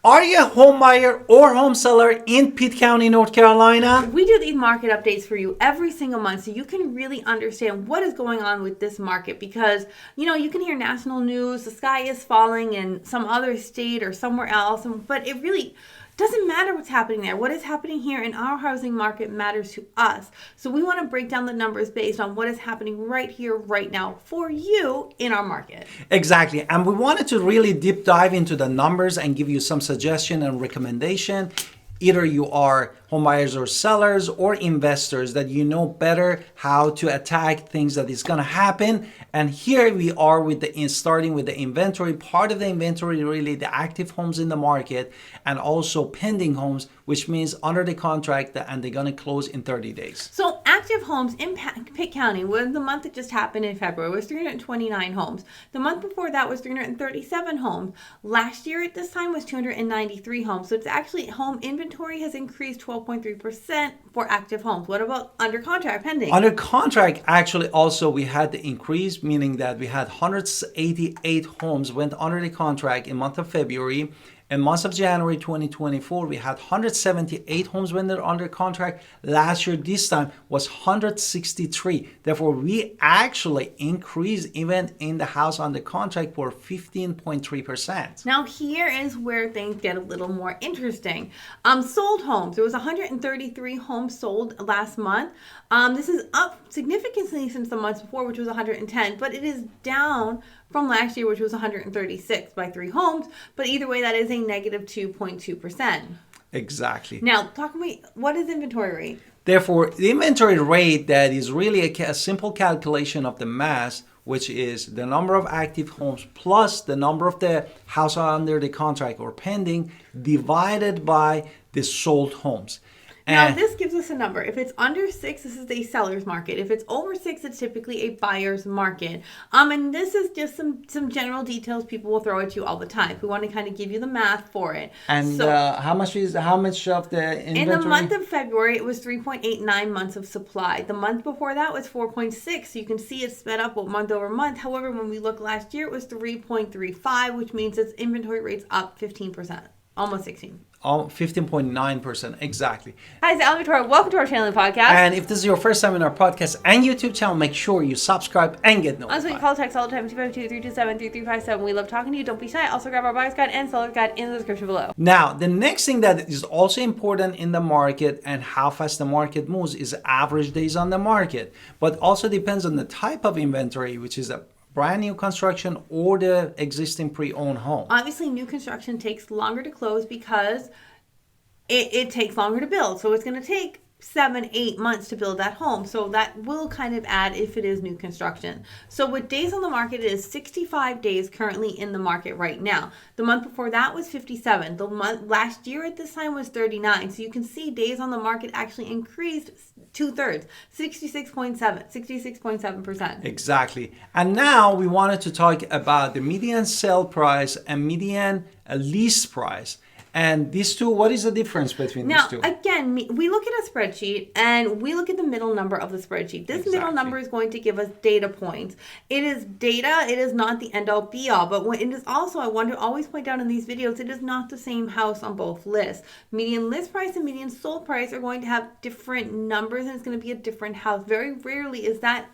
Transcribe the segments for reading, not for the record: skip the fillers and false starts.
Are you a home buyer or home seller in Pitt County, North Carolina? We do these market updates for you every single month so you can really understand what is going on with this market because, you can hear national news, the sky is falling in some other state or somewhere else, but it really doesn't matter what's happening there. What is happening here in our housing market matters to us. So we want to break down the numbers based on what is happening right here, right now for you in our market. Exactly. And we wanted to really deep dive into the numbers and give you some suggestion and recommendation. Either you are home buyers or sellers or investors that you know better how to attack things that is going to happen. And here we are with starting with the inventory. Part of the inventory really the active homes in the market and also pending homes, which means under the contract and they're going to close in 30 days. So active homes in Pitt County, when the month that just happened in February was 329 homes. The month before that was 337 homes. Last year at this time was 293 homes. So it's actually home inventory has increased 12.3% for active homes. What about under contract pending? Under contract, actually also we had the increase, meaning that we had 188 homes went under the contract in month of February. In month of January 2024, we had 178 homes when they're under contract. Last year, this time was 163. Therefore, we actually increased even in the house under contract for 15.3%. Now, here is where things get a little more interesting. Sold homes. There was 133 homes sold last month. This is up significantly since the months before, which was 110, but it is down from last year, which was 136 by 3 homes. But either way, that is a negative 2.2%. Exactly. Now, talk to me, what is inventory rate? Therefore, the inventory rate that is really a simple calculation of the mass, which is the number of active homes plus the number of the house under the contract or pending divided by the sold homes. Now, this gives us a number. If it's under 6, this is a seller's market. If it's over 6, it's typically a buyer's market. And this is just some general details people will throw at you all the time. We want to kind of give you the math for it. And so, how much of the inventory? In the month of February, it was 3.89 months of supply. The month before that was 4.6. So you can see it's sped up month over month. However, when we look last year, it was 3.35, which means its inventory rate's up 15%, almost 16. 15.9%, exactly. Hi, it's Alan Victoria. Welcome to our channel and podcast. And if this is your first time in our podcast and YouTube channel, make sure you subscribe and get notified. Also, you call text all the time, 252-327-3357. We love talking to you. Don't be shy. Also, grab our buyer's guide and seller's guide in the description below. Now, the next thing that is also important in the market and how fast the market moves is average days on the market. But also depends on the type of inventory, which is a brand new construction or the existing pre-owned home. Obviously, new construction takes longer to close because it takes longer to build. So it's going to take 7-8 months to build that home. So that will kind of add if it is new construction. So with days on the market, it is 65 days currently in the market right now. The month before that was 57. The month last year at this time was 39. So you can see days on the market actually increased 2/3, 66.7%. Exactly. And now we wanted to talk about the median sale price and median lease price. And these two, what is the difference between these two? Now, again, we look at a spreadsheet and we look at the middle number of the spreadsheet. This middle number is going to give us data points. It is data. It is not the end-all be-all. But it is also, I want to always point out in these videos, it is not the same house on both lists. Median list price and median sold price are going to have different numbers and it's going to be a different house. Very rarely is that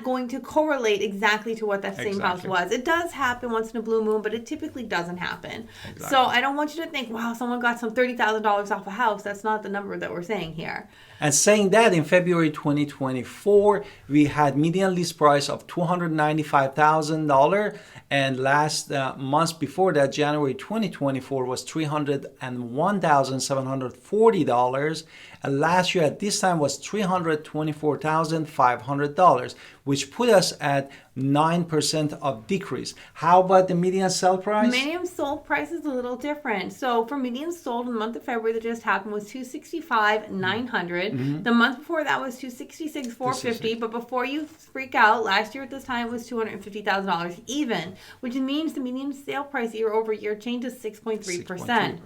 going to correlate exactly to what that same house was. It does happen once in a blue moon, but it typically doesn't happen. Exactly. So I don't want you to think, wow, someone got some $30,000 off a house. That's not the number that we're saying here. And saying that, in February 2024, we had median lease price of $295,000. And last month before that, January 2024, was $301,740. And last year at this time was $324,500, which put us at 9% of decrease. How about the median sale price? Median sold price is a little different. So for median sold in the month of February that just happened was $265,900. Mm-hmm. The month before that was $266,450. But before you freak out, last year at this time was $250,000 even, which means the median sale price year over year change is 6.3%.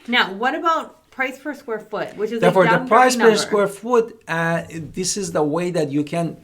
Now, what about price per square foot, which is therefore the price per square foot? This is the way that you can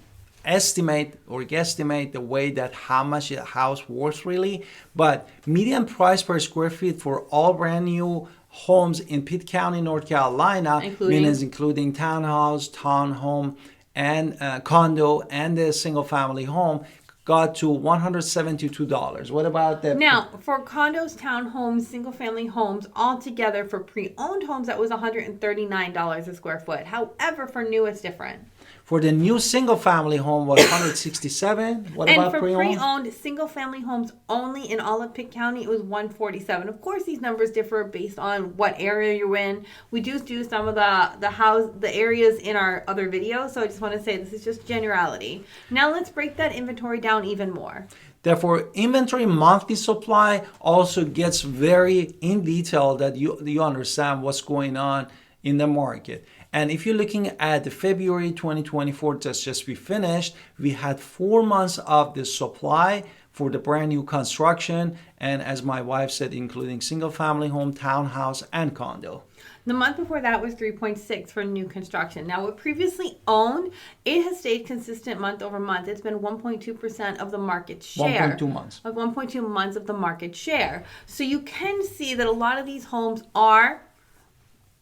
estimate or guesstimate the way that how much a house worth really, but median price per square feet for all brand new homes in Pitt County, North Carolina, including townhouse, townhome, and condo, and the single family home, got to $172. What about the... Now, for condos, townhomes, single-family homes, all together for pre-owned homes, that was $139 a square foot. However, for new, it's different. For the new single-family home was $167. What and about for pre-owned? pre-owned single-family homes only in all of Pitt County, it was $147. Of course, these numbers differ based on what area you're in. We do some of the areas in our other videos, so I just want to say this is just generality. Now let's break that inventory down even more. Therefore, inventory monthly supply also gets very in detail that you understand what's going on in the market. And if you're looking at the February 2024 that's just we finished, we had 4 months of the supply for the brand new construction. And as my wife said, including single family home, townhouse, and condo. The month before that was 3.6 for new construction. Now, what previously owned, it has stayed consistent month over month. It's been 1.2% of the market share. 1.2 months. Of 1.2 months of the market share. So you can see that a lot of these homes are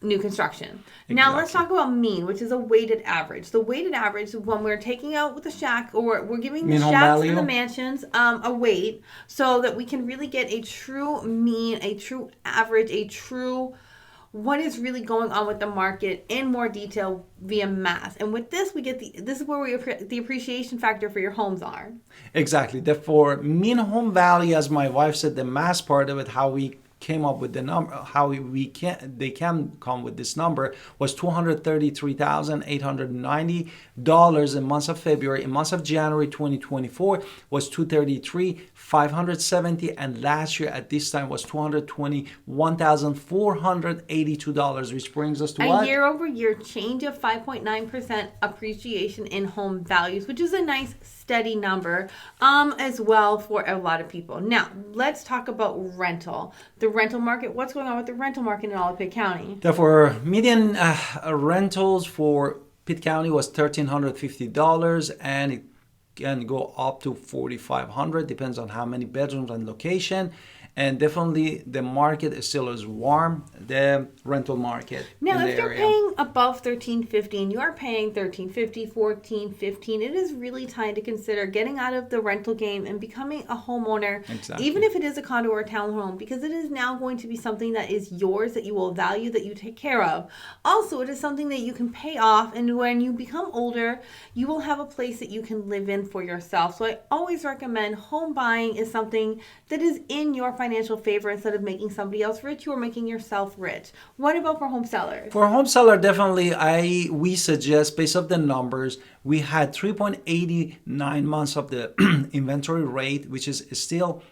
new construction. Exactly. Now let's talk about mean, which is a weighted average. The weighted average is when we're taking out with the shack, or we're giving the shacks and the mansions a weight, so that we can really get a true mean, a true average, a true what is really going on with the market in more detail via math. And with this, we get this is where the appreciation factor for your homes are. Exactly. Therefore, mean home value, as my wife said, the math part of it, how we came up with the number, how they can come with this number, was $233,890 in months of February. In months of January 2024 was $233,570, and last year at this time was $221,482, which brings us to a what? year-over-year change of 5.9% appreciation in home values, which is a nice steady number as well for a lot of people. Now let's talk about rental. The rental market. What's going on with the rental market in all of Pitt County? Therefore, median rentals for Pitt County was $1,350, and it can go up to $4,500, depends on how many bedrooms and location. And definitely the market still is warm, the rental market. Now, in if the you're area. paying above $1,350 and you are paying $1,350, $1,400, $1,500, it is really time to consider getting out of the rental game and becoming a homeowner, even if it is a condo or a townhome, because it is now going to be something that is yours, that you will value, that you take care of. Also, it is something that you can pay off, and when you become older, you will have a place that you can live in for yourself. So I always recommend home buying is something that is in your financial favor instead of making somebody else rich. You are making yourself rich. What about for home sellers? For a home seller, definitely we suggest, based on the numbers, we had 3.89 months of the inventory rate, which is still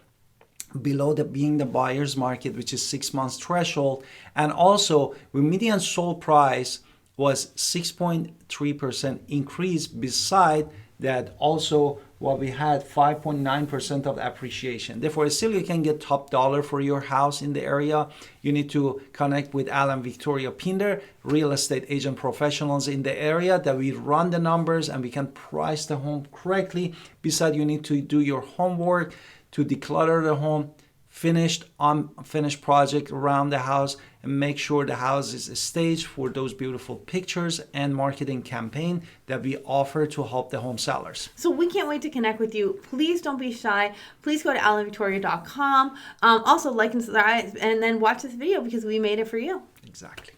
below being the buyer's market, which is 6 months threshold. And also, with median sold price was 6.3% increase. Beside that, also what we had 5.9% of appreciation. Therefore, still you can get top dollar for your house in the area. You need to connect with Alan Victoria Pinder, real estate agent professionals in the area, that we run the numbers and we can price the home correctly. Besides, you need to do your homework to declutter the home, unfinished project around the house, and make sure the house is staged for those beautiful pictures and marketing campaign that we offer to help the home sellers. So we can't wait to connect with you. Please don't be shy. Please go to alandvictoria.com. Also like and subscribe, and then watch this video because we made it for you. Exactly.